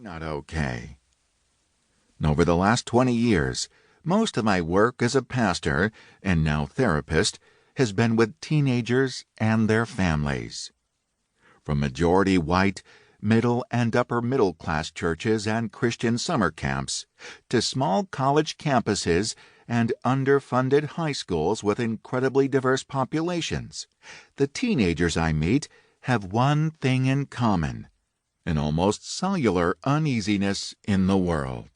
Not okay. Over the last 20 years, most of my work as a pastor and now therapist has been with teenagers and their families. From majority white, middle and upper middle class churches and Christian summer camps to small college campuses and underfunded high schools with incredibly diverse populations, the teenagers I meet have one thing in common: an almost cellular uneasiness in the world.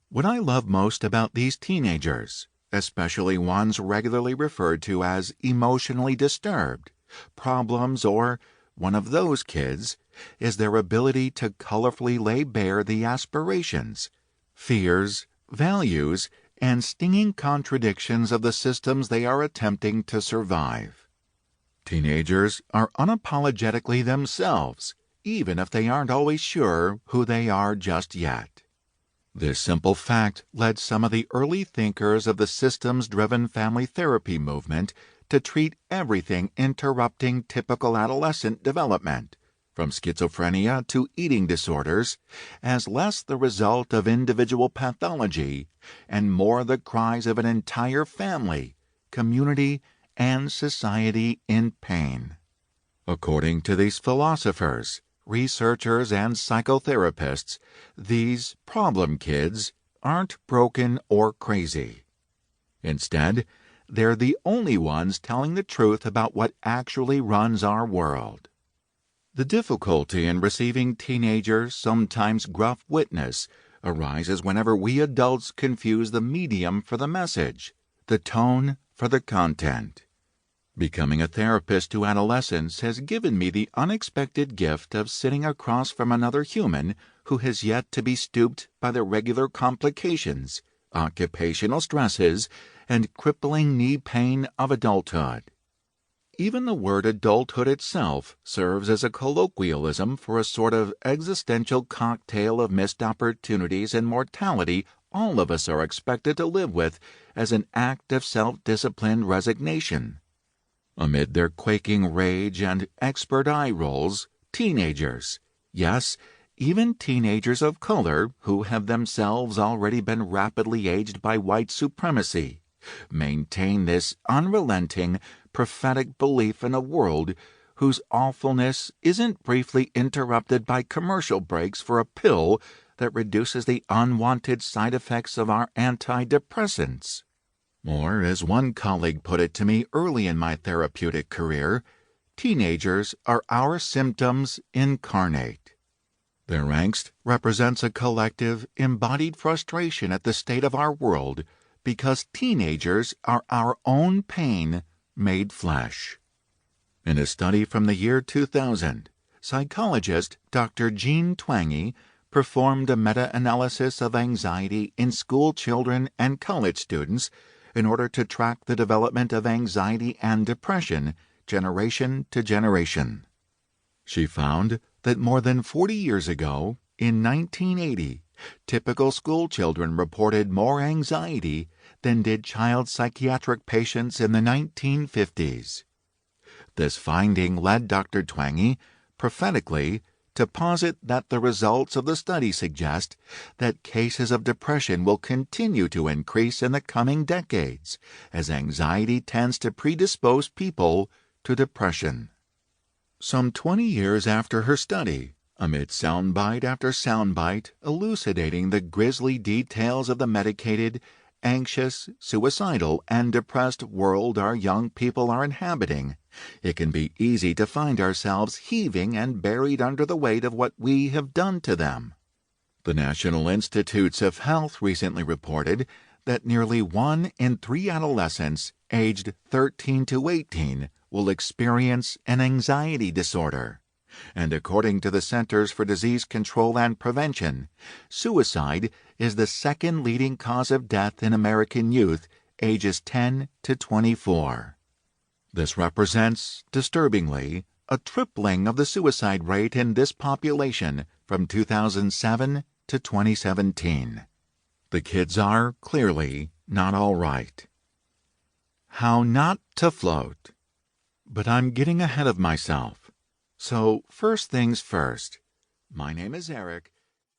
What I love most about these teenagers, especially ones regularly referred to as emotionally disturbed, problems, or one of those kids, is their ability to colorfully lay bare the aspirations, fears, values, and stinging contradictions of the systems they are attempting to survive. Teenagers are unapologetically themselves, even if they aren't always sure who they are just yet. This simple fact led some of the early thinkers of the systems-driven family therapy movement to treat everything interrupting typical adolescent development, from schizophrenia to eating disorders, as less the result of individual pathology and more the cries of an entire family, community, and society in pain. According to these philosophers, researchers, and psychotherapists, these problem kids aren't broken or crazy. Instead, they're the only ones telling the truth about what actually runs our world. The difficulty in receiving teenagers' sometimes gruff witness arises whenever we adults confuse the medium for the message, the tone for the content. Becoming a therapist to adolescents has given me the unexpected gift of sitting across from another human who has yet to be stooped by the regular complications, occupational stresses, and crippling knee pain of adulthood. Even the word adulthood itself serves as a colloquialism for a sort of existential cocktail of missed opportunities and mortality all of us are expected to live with as an act of self-disciplined resignation. Amid their quaking rage and expert eye rolls, teenagers, yes, even teenagers of color who have themselves already been rapidly aged by white supremacy, maintain this unrelenting, prophetic belief in a world whose awfulness isn't briefly interrupted by commercial breaks for a pill that reduces the unwanted side effects of our antidepressants. Or, as one colleague put it to me early in my therapeutic career, teenagers are our symptoms incarnate. Their angst represents a collective, embodied frustration at the state of our world because teenagers are our own pain made flesh. In a study from the year 2000, psychologist Dr. Jean Twenge performed a meta-analysis of anxiety in school children and college students in order to track the development of anxiety and depression generation to generation. She found that more than 40 years ago, in 1980, typical school children reported more anxiety than did child psychiatric patients in the 1950s. This finding led Dr. Twenge, prophetically, to posit that the results of the study suggest that cases of depression will continue to increase in the coming decades as anxiety tends to predispose people to depression. Some 20 years after her study, amid soundbite after soundbite elucidating the grisly details of the medicated, anxious, suicidal, and depressed world our young people are inhabiting, it can be easy to find ourselves heaving and buried under the weight of what we have done to them. The National Institutes of Health recently reported that nearly 1 in 3 adolescents aged 13 to 18 will experience an anxiety disorder. And according to the Centers for Disease Control and Prevention, suicide is the second leading cause of death in American youth ages 10 to 24. This represents, disturbingly, a tripling of the suicide rate in this population from 2007 to 2017. The kids are, clearly, not all right. How not to float. But I'm getting ahead of myself. So, first things first. My name is Eric,